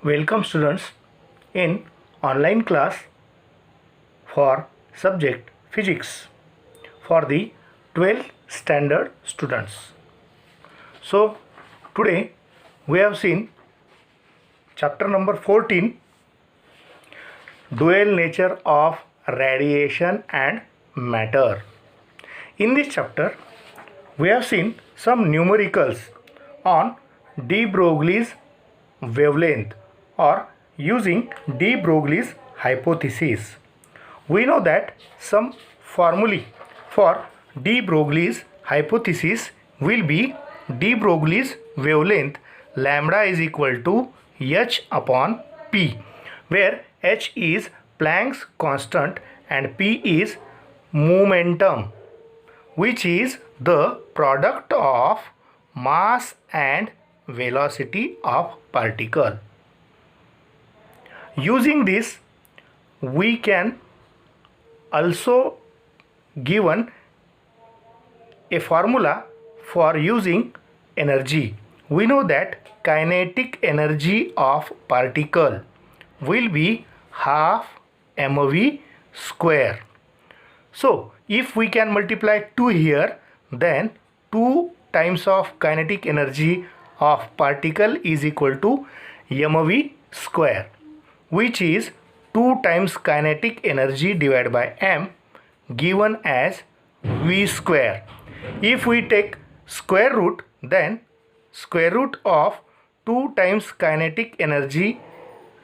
Welcome students in online class for subject physics for the 12th standard students. So today we have seen chapter number 14, dual nature of radiation and matter. In this chapter we have seen some numericals on de Broglie's wavelength or using de Broglie's hypothesis. We know that some formulae for de Broglie's hypothesis will be de Broglie's wavelength lambda is equal to h upon p, where h is Planck's constant and p is momentum, which is the product of mass and velocity of particle. Using this, we can also given a formula for using energy. We know that kinetic energy of particle will be half mv square. So if we can multiply 2 here, then 2 times of kinetic energy of particle is equal to mv square, which is 2 times kinetic energy divided by m, given as v square. If we take square root, then square root of 2 times kinetic energy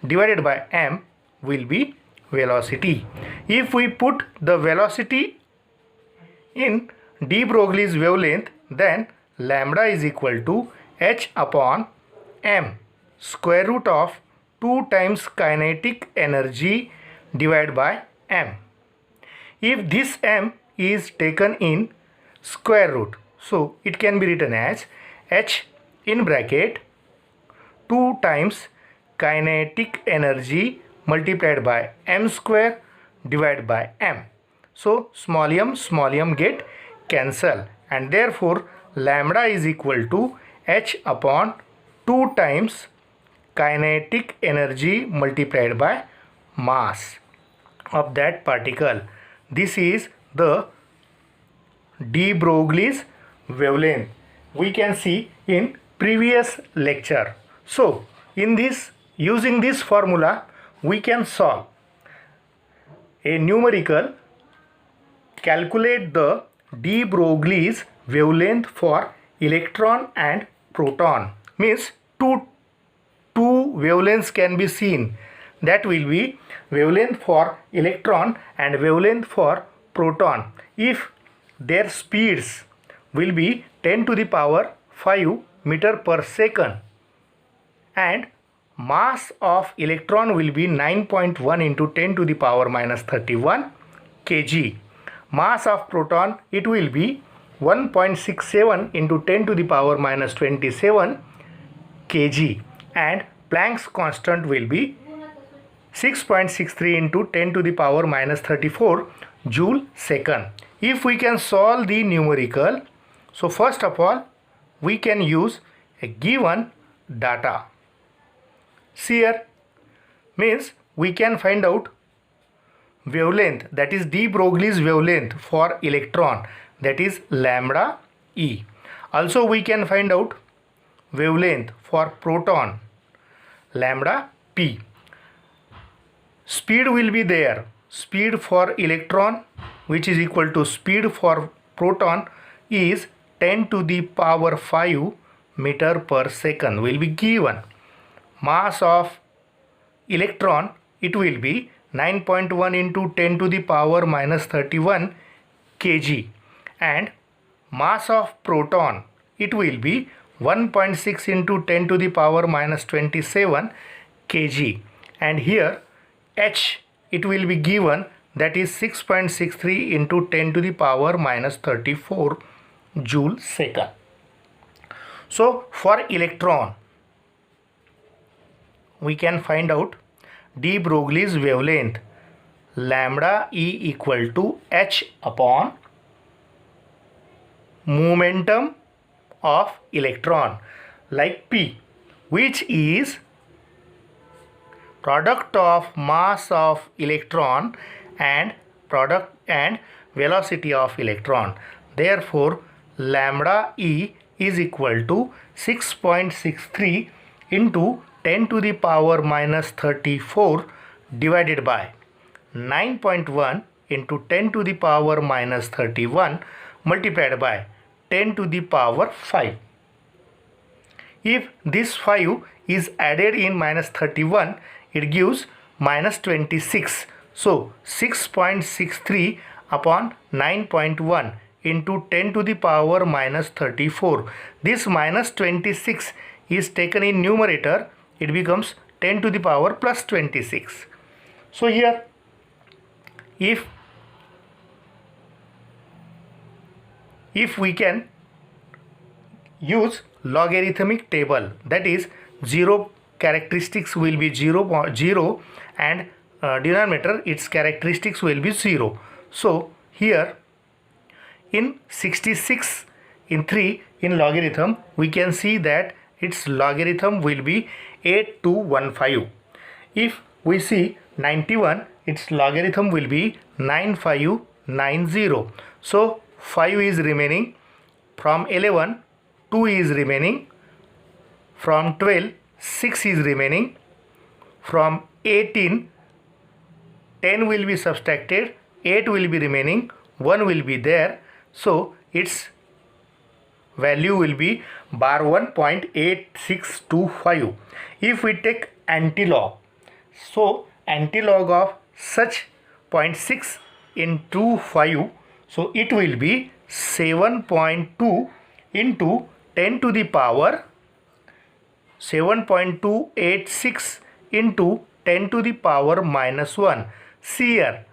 divided by m will be velocity. If we put the velocity in de Broglie's wavelength, then lambda is equal to h upon m, square root of 2 times kinetic energy divided by m. If this m is taken in square root, so it can be written as h in bracket 2 times kinetic energy multiplied by m square divided by m. So small m get cancel, and therefore lambda is equal to h upon 2 times kinetic energy multiplied by mass of that particle. This is the de Broglie's wavelength. We can see in previous lecture. So in this, using this formula, we can solve a numerical, calculate the de Broglie's wavelength for electron and proton. Means two wavelengths can be seen. That will be wavelength for electron and wavelength for proton. If their speeds will be 10 to the power 5 meter per second, and mass of electron will be 9.1 into 10 to the power minus 31 kg. Mass of proton, it will be 1.67 into 10 to the power minus 27 kg, and Planck's constant will be 6.63 into 10 to the power minus 34 joule second. If we can solve the numerical, so first of all we can use a given data. Here means we can find out wavelength, that is de Broglie's wavelength for electron, that is lambda e. Also we can find out wavelength for proton, lambda p. Speed will be there. Speed for electron, which is equal to speed for proton, is 10 to the power 5 meter per second will be given. Mass of electron, it will be 9.1 into 10 to the power minus 31 kg, and mass of proton, it will be 1.6 into 10 to the power minus 27 kg, and here h, it will be given, that is 6.63 into 10 to the power minus 34 joule second. So for electron, we can find out de Broglie's wavelength lambda e equal to h upon momentum of electron, like p, which is product of mass of electron and product and velocity of electron. Therefore, lambda E is equal to 6.63 into 10 to the power minus 34 divided by 9.1 into 10 to the power minus 31 multiplied by 10 to the power 5. If this 5 is added in minus 31, it gives minus 26. So 6.63 upon 9.1 into 10 to the power minus 34. This minus 26 is taken in numerator. It becomes 10 to the power plus 26. So here, if we can use logarithmic table, that is 0 characteristics will be 0 and denominator its characteristics will be 0. So here in 66 in 3 in logarithm, we can see that its logarithm will be 8215. If we see 91, its logarithm will be 9590. So 5 is remaining. From 11, 2 is remaining. From 12, 6 is remaining. From 18, 10 will be subtracted, 8 will be remaining, 1 will be there. So its value will be bar 1.8625. If we take antilog, so antilog of such 0.6 into 5, so it will be 7.2 into 10 to the power 7.286 into 10 to the power minus 1. See here,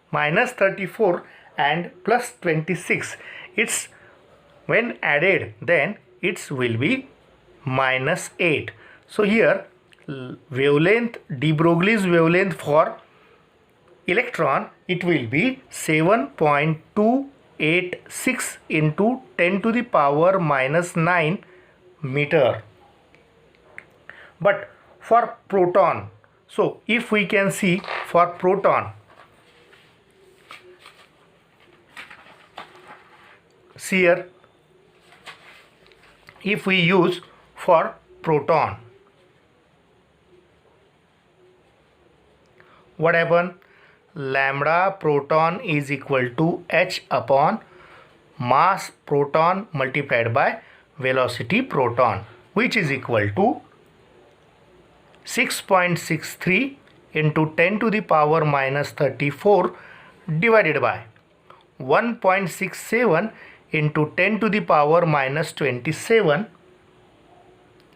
minus 34 and plus 26. It's when added, then it will be minus 8. So here wavelength, de Broglie's wavelength for electron, it will be 7.286 into 10 to the power minus 9 meter. But for proton, so if we can see for proton, see here, if we use for proton, what happen? Lambda proton is equal to h upon mass proton multiplied by velocity proton, which is equal to 6.63 into 10 to the power minus 34 divided by 1.67 into 10 to the power minus 27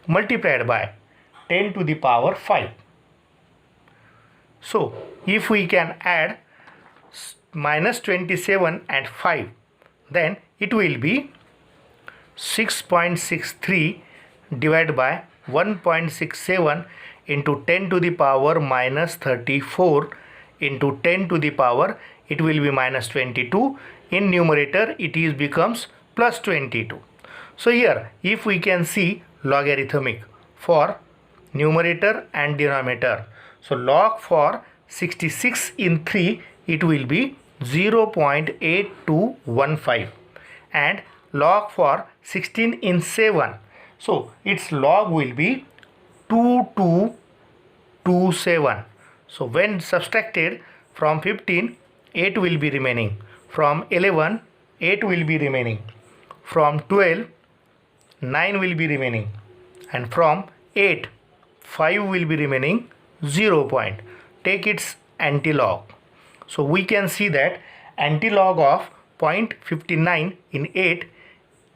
multiplied by 10 to the power 5. So if we can add minus 27 and 5, then it will be 6.63 divided by 1.67 into 10 to the power minus 34 into 10 to the power, it will be minus 22. In numerator, it is becomes plus 22. So here, if we can see logarithmic for numerator and denominator, so log for 66 in 3, it will be 0.8215, and log for 16 in 7, so its log will be 2227. So when subtracted from 15, 8 will be remaining. From 11, 8 will be remaining. From 12, 9 will be remaining. And from 8, 5 will be remaining, 0 point. Take its antilog. So we can see that antilog of 0.59 in 8,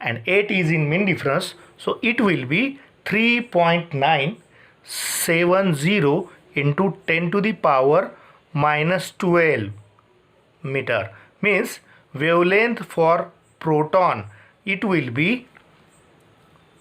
and 8 is in mean difference. So it will be 3.970 into 10 to the power minus 12 meter. Means wavelength for proton, it will be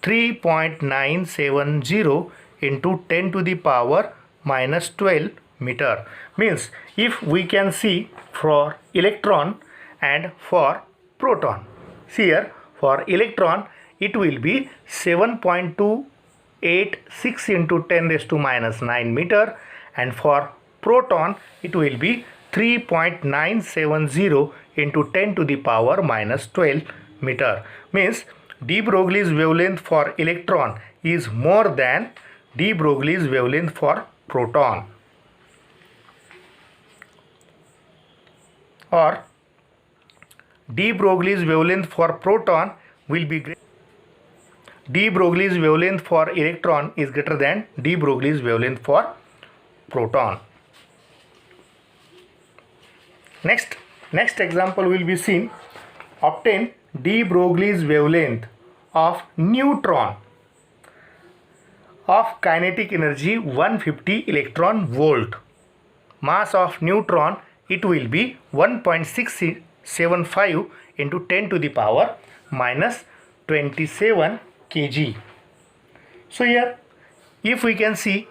3.970 into 10 to the power minus 12 meter. Means if we can see for electron and for proton, see here for electron it will be 7.286 into 10 raised to minus 9 meter, and for proton it will be 3.970 into 10 to the power minus 12 meter. Means de Broglie's wavelength for electron is more than de Broglie's wavelength for proton. Or de Broglie's wavelength for proton will be greater. De Broglie's wavelength for electron is greater than de Broglie's wavelength for proton. Next example will be seen. Obtain de Broglie's wavelength of neutron of kinetic energy 150 electron volt. Mass of neutron it will be 1.675 into 10 to the power minus 27 kg. So here if we can see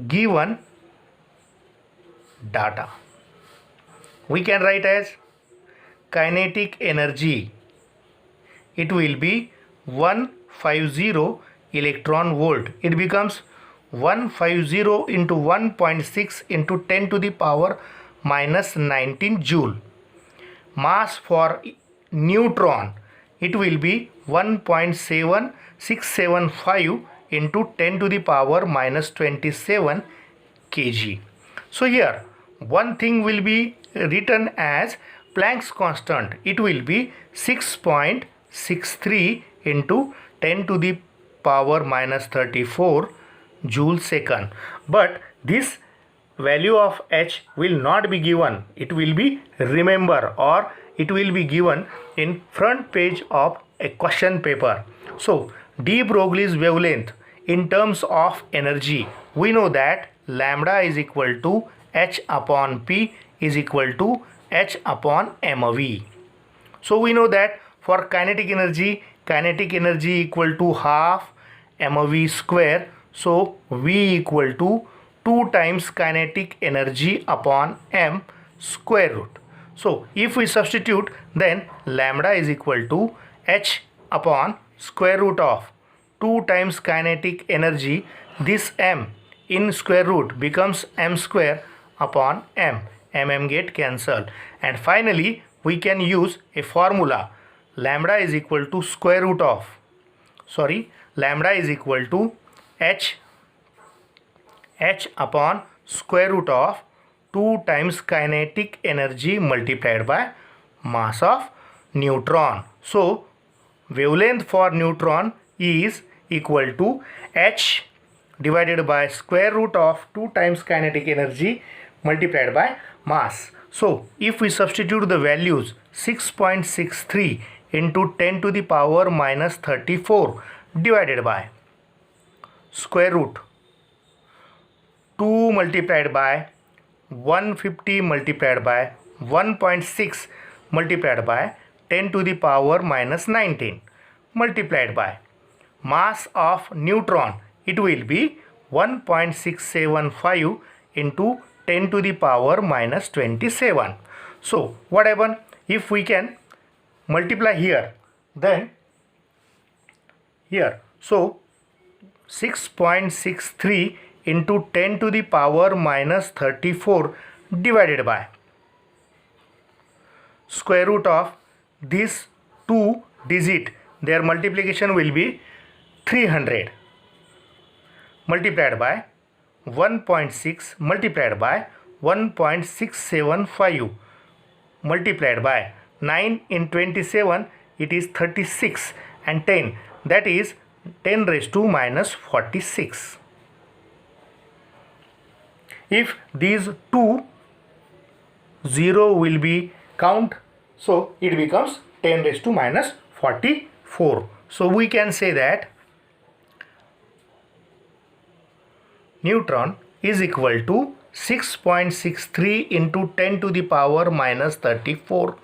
given data, we can write as kinetic energy it will be 150 electron volt. It becomes 150 into 1.6 into 10 to the power minus 19 joule. Mass for neutron it will be 1.7675 into 10 to the power minus 27 kg. So here one thing will be written as Planck's constant. It will be 6.63 into 10 to the power minus 34 joule second. But this value of H will not be given. It will be remember, or it will be given in front page of a question paper. So de Broglie's wavelength in terms of energy, we know that lambda is equal to H upon P is equal to H upon mv. So we know that for kinetic energy equal to half mv square. So V equal to 2 times kinetic energy upon m square root. So if we substitute, then lambda is equal to H upon square root of 2 times kinetic energy. This m in square root becomes m square upon m. Get cancelled, and finally we can use a formula. Lambda is equal to square root of lambda is equal to H upon square root of 2 times kinetic energy multiplied by mass of neutron. So wavelength for neutron is equal to H divided by square root of 2 times kinetic energy multiplied by mass. So if we substitute the values, 6.63 into 10 to the power minus 34 divided by square root 2 multiplied by 150 multiplied by 1.6 multiplied by 10 to the power minus 19 multiplied by mass of neutron, it will be 1.675 into 10 to the power minus 27. So what happen if we can multiply here, then here, so 6.63 into 10 to the power minus 34 divided by square root of these two digit, their multiplication will be 300 multiplied by 1.6 multiplied by 1.675 multiplied by 9 in 27, it is 36, and 10, that is 10 raised to minus 46. If these two 0 will be count, so it becomes 10 raised to minus 44. So we can say that neutron is equal to 6.63 into 10 to the power minus 34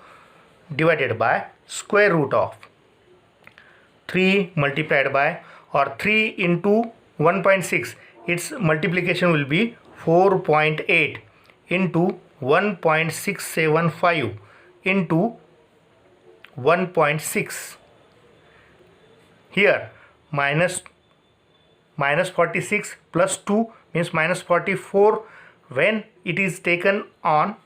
divided by square root of 3 multiplied by, or 3 into 1.6, its multiplication will be 4.8 into 1.675 into 1.6. Here minus 46 plus 2 means minus 44 when it is taken on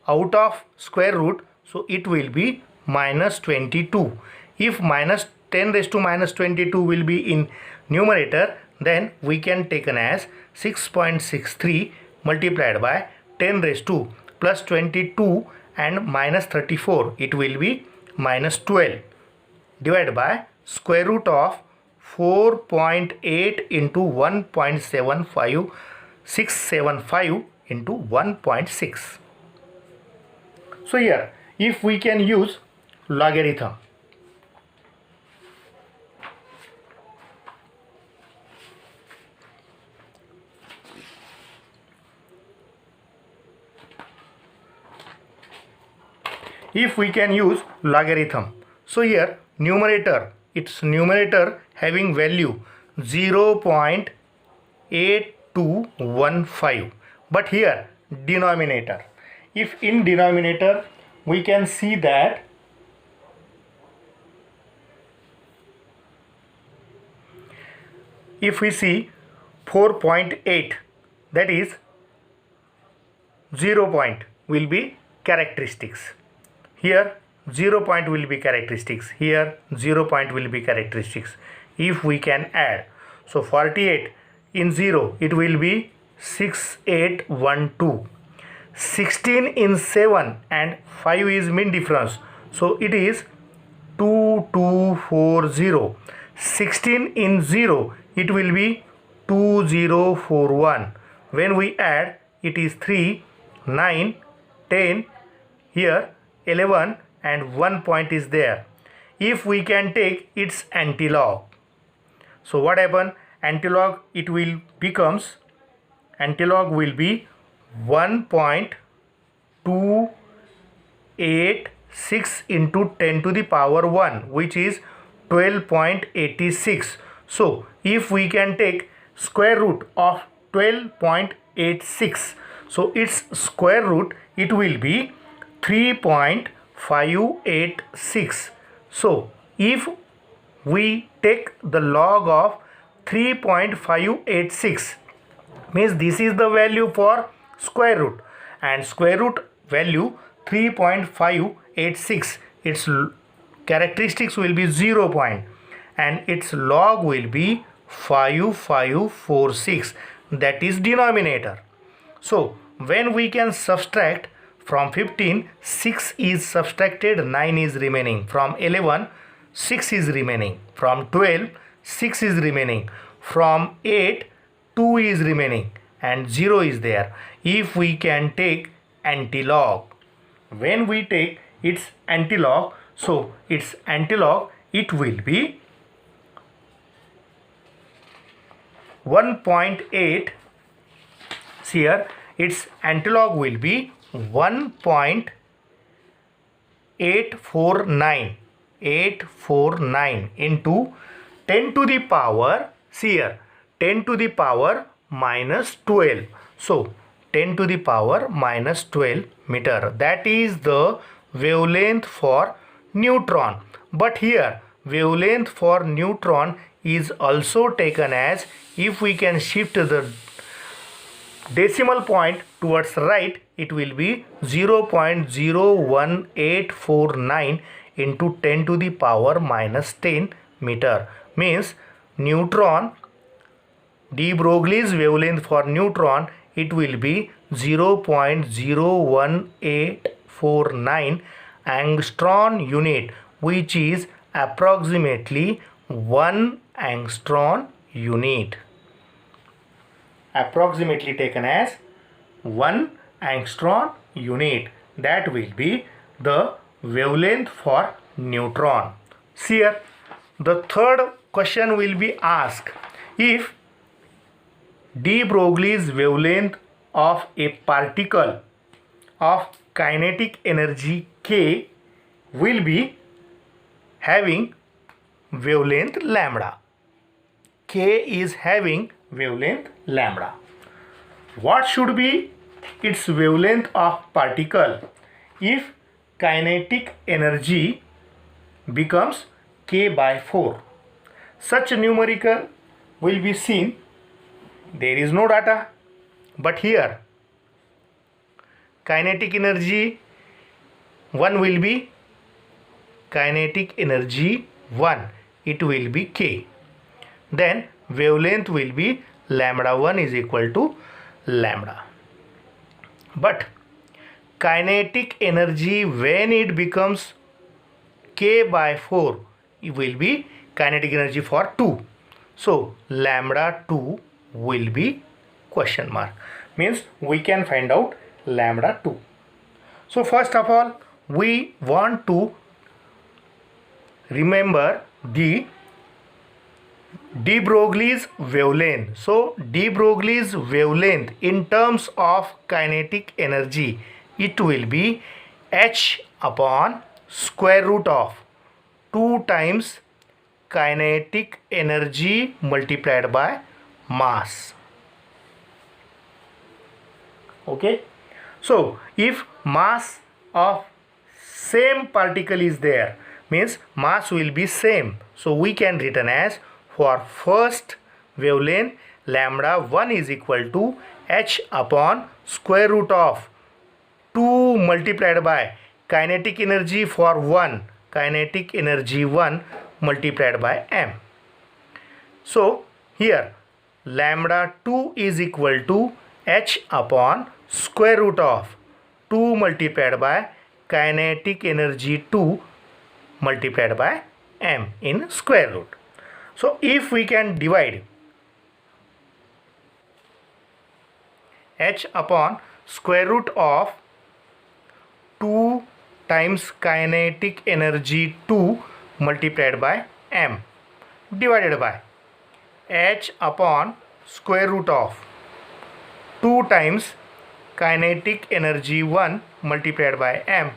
out of square root, so it will be minus 22. If minus 10 raised to minus 22 will be in numerator, then we can taken as 6.63 multiplied by 10 raised to plus 22 and minus 34, it will be minus 12 divided by square root of 4.8 into 1.75 675 into 1.6. So here if we can use logarithm, so here numerator, its numerator having value 0.8215, but here denominator, if in denominator we can see that if we see 4.8, that is 0 point will be characteristics. Here 0 point will be characteristics, here 0 point will be characteristics. If we can add, so 48 in 0 it will be 6812, 16 in 7 and 5 is mean difference, so it is 2240, 16 in 0 it will be 2041, when we add it is 3, 9, 10, here 11 and 1 point is there. If we can take its antilog, so what happen, antilog it will becomes, antilog will be 1.286 into 10 to the power 1, which is 12.86. so if we can take square root of 12.86, so its square root it will be 3.586. so if we take the log of 3.586, means this is the value for square root, and square root value 3.586, its characteristics will be 0 point and its log will be 5546, that is denominator. So when we can subtract from 15, 6 is subtracted, 9 is remaining. From 11, 6 is remaining. From 12, 6 is remaining. From 8, 2 is remaining and 0 is there. If we can take antilog, when we take its antilog, so its antilog it will be 1.8. Here its antilog will be 1.849 into 10 to the power, see here 10 to the power minus 12. So 10 to the power minus 12 meter, that is the wavelength for neutron. But here wavelength for neutron is also taken as, if we can shift the decimal point towards right, it will be 0.01849 into 10 to the power minus 10 meter. Means neutron, de Broglie's wavelength for neutron, it will be 0.01849 angstrom unit, which is approximately 1 angstrom unit. Approximately taken as 1 angstrom unit, that will be the wavelength for neutron. See here, the third question will be asked, if de Broglie's wavelength of a particle of kinetic energy k will be having wavelength lambda. K is having wavelength lambda. What should be its wavelength of particle if kinetic energy becomes k by 4? Such numerical will be seen there is no data. But here kinetic energy 1 will be kinetic energy 1, it will be K. Then wavelength will be lambda 1 is equal to lambda. But kinetic energy when it becomes K by 4, it will be kinetic energy for 2. So lambda 2 will be question mark. Means we can find out lambda 2. So first of all, we want to remember the de Broglie's wavelength. So de Broglie's wavelength in terms of kinetic energy, it will be h upon square root of 2 times kinetic energy multiplied by mass. Okay, so if mass of same particle is there, means mass will be same, so we can written as for first wavelength lambda 1 is equal to h upon square root of 2 multiplied by kinetic energy for 1, kinetic energy 1 multiplied by m. So here lambda 2 is equal to h upon square root of 2 multiplied by kinetic energy 2 multiplied by m in square root. So if we can divide h upon square root of 2 times kinetic energy 2 multiplied by m divided by h upon square root of 2 times kinetic energy 1 multiplied by m.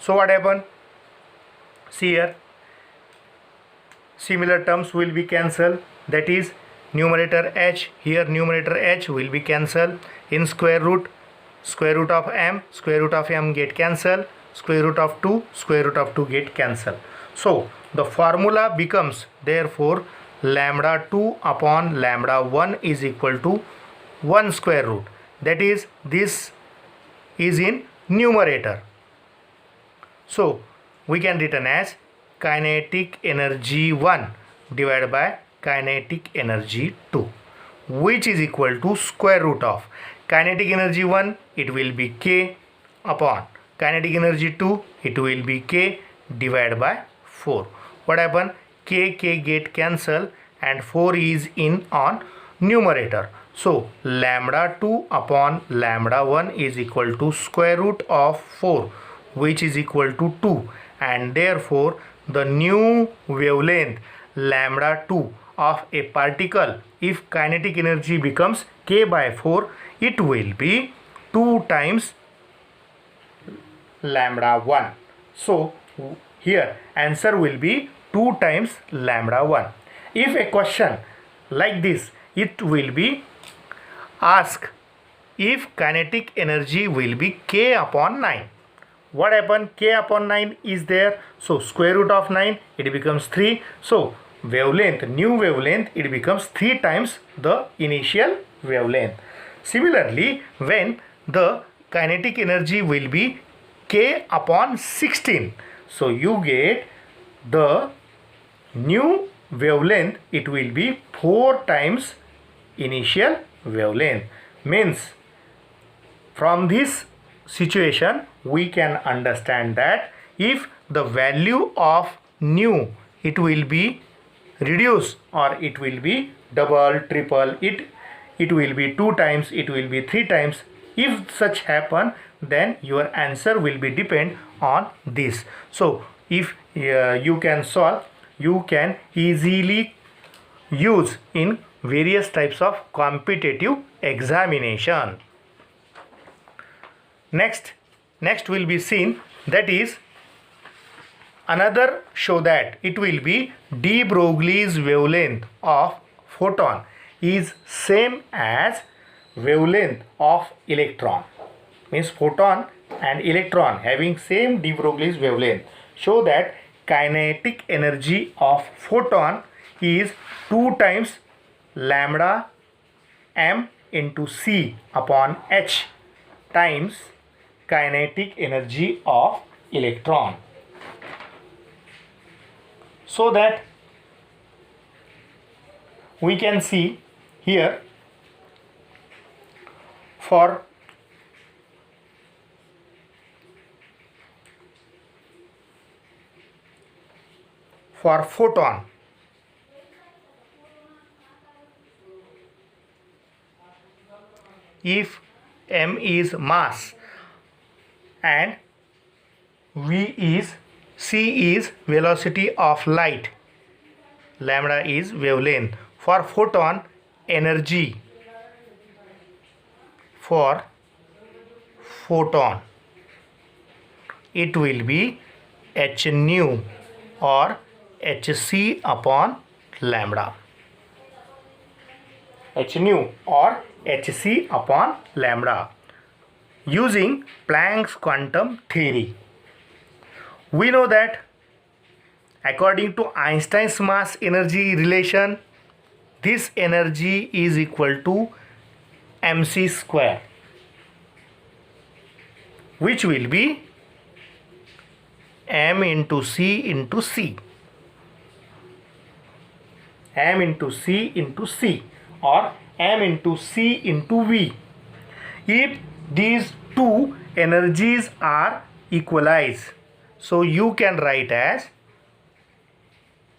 So what happened? See here, similar terms will be cancelled, that is numerator h, here numerator h will be cancelled, in square root of m get cancelled, square root of 2 get cancelled. So the formula becomes therefore lambda 2 upon lambda 1 is equal to 1 square root, that is this is in numerator. So we can written as kinetic energy 1 divided by kinetic energy 2, which is equal to square root of kinetic energy 1, it will be K, upon kinetic energy 2, it will be K divided by 4. What happened? K get cancelled and 4 is in on numerator. So lambda 2 upon lambda 1 is equal to square root of 4, which is equal to 2, and therefore the new wavelength lambda 2 of a particle, if kinetic energy becomes K by 4, it will be 2 times lambda 1. So here answer will be 2 times lambda 1. If a question like this, it will be asked if kinetic energy will be K upon 9. What happened? K upon 9 is there, so square root of 9, it becomes 3. So wavelength, new wavelength, it becomes 3 times the initial wavelength. Similarly, when the kinetic energy will be K upon 16, so you get the new wavelength, it will be 4 times initial wavelength. Means from this situation we can understand that if the value of nu, it will be reduced or it will be double, triple, it will be 2 times, it will be 3 times. If such happen, then your answer will be depend on this. So if you can solve, you can easily use in various types of competitive examination. Next will be seen, that is another show that it will be de Broglie's wavelength of photon is same as wavelength of electron. Means photon and electron having same de Broglie's wavelength. Show that kinetic energy of photon is 2 times lambda m into c upon h times kinetic energy of electron. So that we can see here for photon, if m is mass and c is velocity of light, lambda is wavelength. For photon, energy for photon, it will be h nu or hc upon lambda. H nu or hc upon lambda. Using Planck's quantum theory, we know that according to Einstein's mass energy relation, this energy is equal to mc square, which will be m into c into c. M into c into c or m into c into v. If these two energies are equalized, so you can write as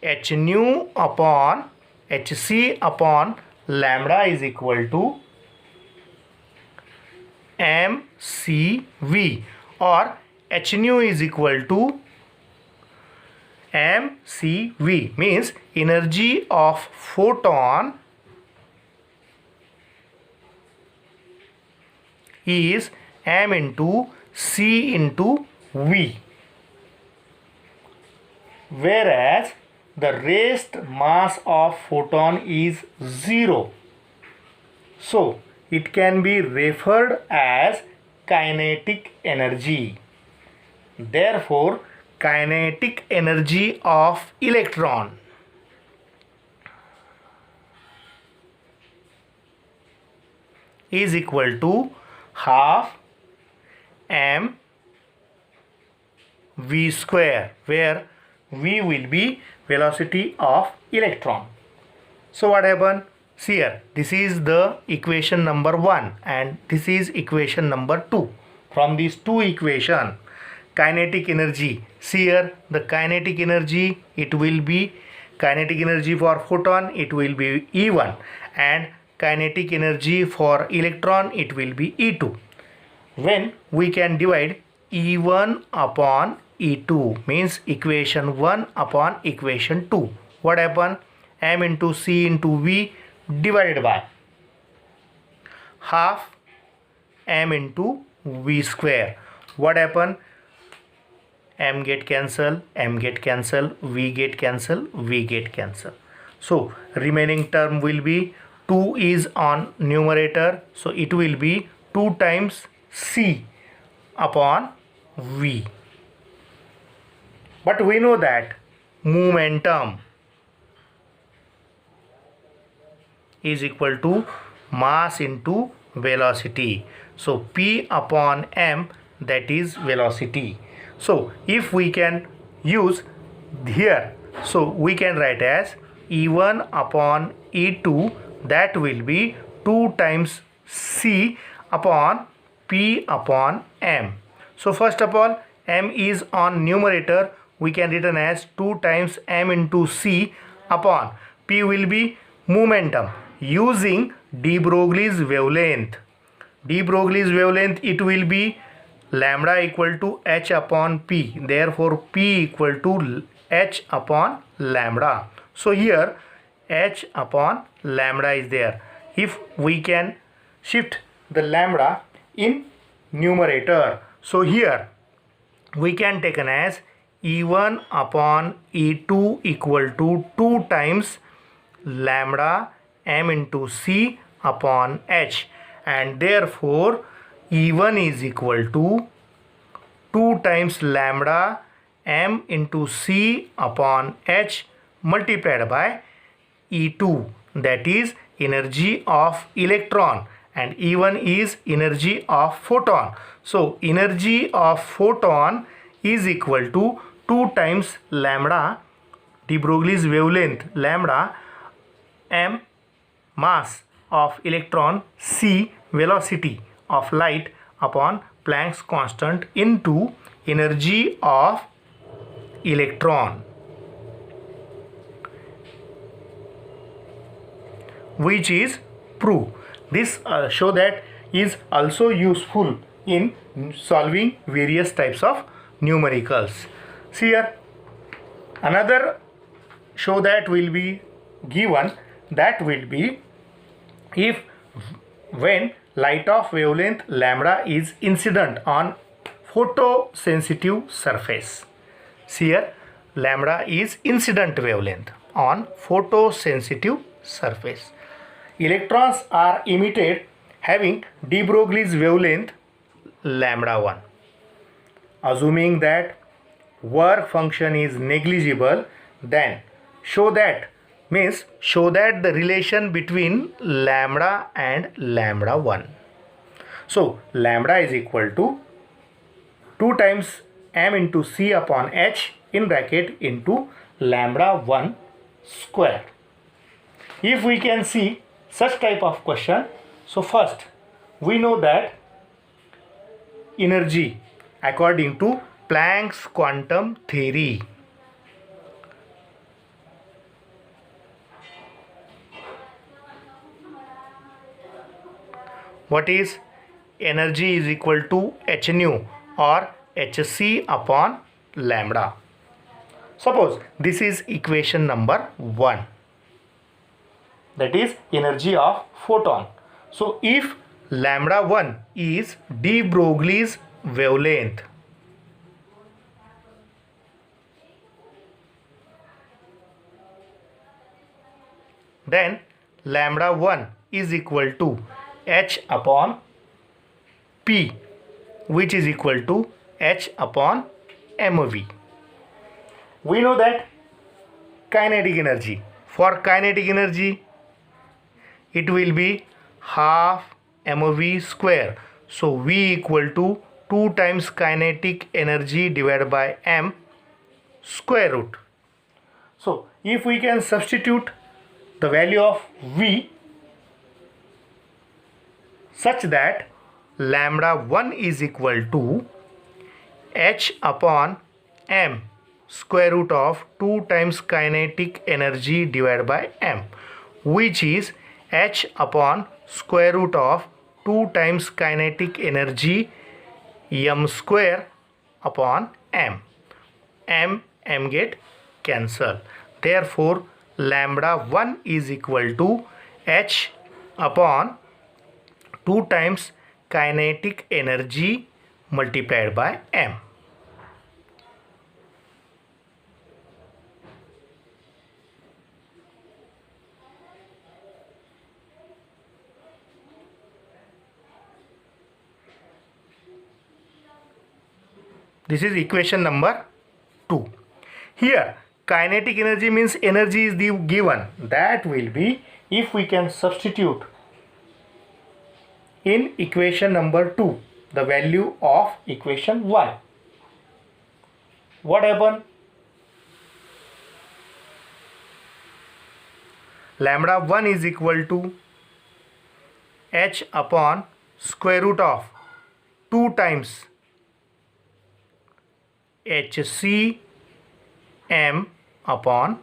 h nu upon hc upon lambda is equal to mcv, or h nu is equal to mcv, means energy of photon is m into c into v, whereas the rest mass of photon is 0. So it can be referred as kinetic energy. Therefore, kinetic energy of electron is equal to half m v square, where v will be velocity of electron. So what happened? See here, this is the equation number 1 and this is equation number 2. From these two equations, kinetic energy, see here the kinetic energy, it will be kinetic energy for photon, it will be E1, and kinetic energy for electron, it will be E2. When we can divide E1 upon E2, means equation 1 upon equation 2, what happen? M into C into V divided by half m into v square. What happen? M get cancel, m get cancel, v get cancel, v get cancel. So remaining term will be 2 is on numerator, so it will be 2 times c upon v. But we know that momentum is equal to mass into velocity. So p upon m, that is velocity. So if we can use here, so we can write as E1 upon E2, that will be 2 times c upon p upon m. So first of all, m is on numerator, we can written as 2 times m into c upon p will be momentum. Using de Broglie's wavelength, de Broglie's wavelength, it will be lambda equal to h upon p, therefore p equal to h upon lambda. So here h upon lambda is there. If we can shift the lambda in numerator, so here we can take as E1 upon E2 equal to 2 times lambda m into c upon h, and therefore E1 is equal to 2 times lambda m into c upon h multiplied by E2, that is energy of electron and E1 is energy of photon. So energy of photon is equal to 2 times lambda de Broglie's wavelength, lambda m mass of electron, c velocity of light upon Planck's constant into energy of electron, which is proof. This show that is also useful in solving various types of numericals. See here, another show that will be given, that will be if when light of wavelength lambda is incident on photosensitive surface. See here, lambda is incident wavelength on photosensitive surface. Electrons are emitted having de Broglie's wavelength lambda 1. Assuming that work function is negligible, then show that the relation between lambda and lambda 1. So lambda is equal to 2 times m into c upon h in bracket into lambda 1 square. If we can see such type of question, so first we know that energy according to Planck's quantum theory, what is energy is equal to h nu or hc upon lambda. Suppose this is equation number 1, that is energy of photon. So if lambda 1 is de Broglie's wavelength, then lambda 1 is equal to h upon p, which is equal to h upon mv. We know that kinetic energy, for kinetic energy it will be half mv square. So v equal to 2 times kinetic energy divided by m square root. So if we can substitute the value of v such that lambda 1 is equal to h upon m square root of 2 times kinetic energy divided by m, which is h upon square root of 2 times kinetic energy m square upon m. M get cancel. Therefore lambda 1 is equal to h upon 2 times kinetic energy multiplied by m. This is equation number 2. Here kinetic energy means energy is the given, that will be, if we can substitute in equation number 2 the value of equation 1, what happen? Lambda 1 is equal to h upon square root of 2 times hc m upon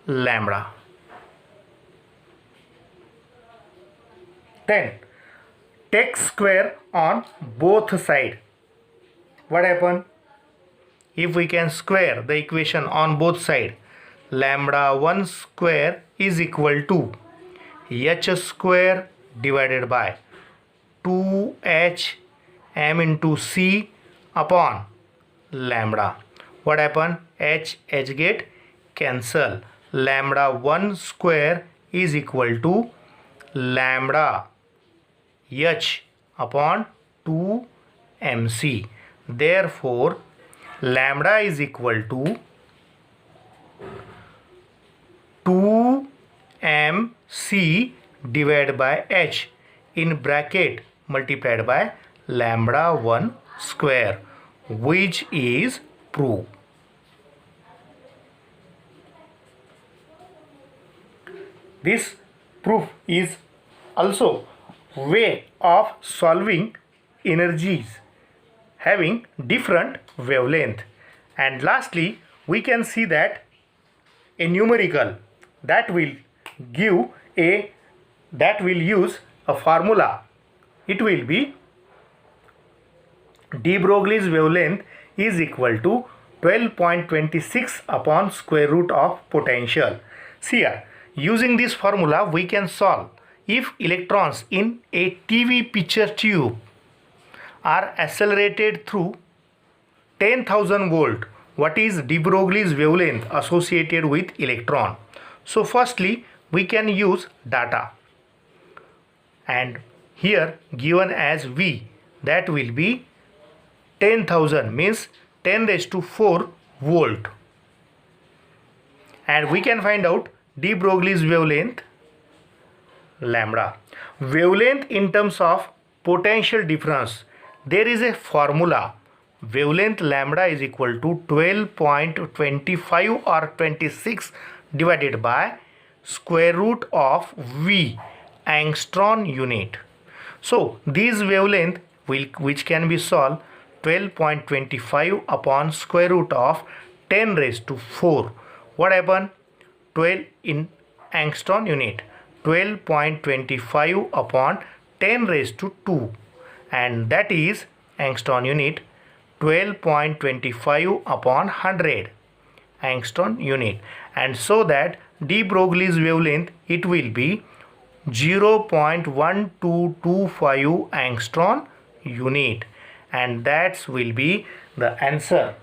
lambda. Then take square on both sides. What happen? If we can square the equation on both sides, lambda 1 square is equal to h square divided by 2h m into c upon lambda. What happen? H get cancel. Lambda 1 square is equal to lambda h upon 2 mc. Therefore lambda is equal to 2 mc divided by h in bracket multiplied by lambda 1 square, which is proof. This proof is also way of solving energies having different wavelength. And lastly, we can see that a numerical that will use a formula. It will be de Broglie's wavelength is equal to 12.26 upon square root of potential. See here, using this formula we can solve if electrons in a TV picture tube are accelerated through 10,000 volt, what is de Broglie's wavelength associated with electron. So firstly we can use data, and here given as V, that will be 10,000 means 10 raised to 4 volt, and we can find out de Broglie's wavelength lambda. Wavelength in terms of potential difference, there is a formula. Wavelength lambda is equal to 12.25 or 26 divided by square root of V, angstrom unit. So this wavelength which can be solved, 12.25 upon square root of 10 raised to 4. What happened? 12 in angstrom unit, 12.25 upon 10 raised to 2, and that is angstrom unit 12.25 upon 100 angstrom unit. And so that de Broglie's wavelength, it will be 0.1225 angstrom unit, and that will be the answer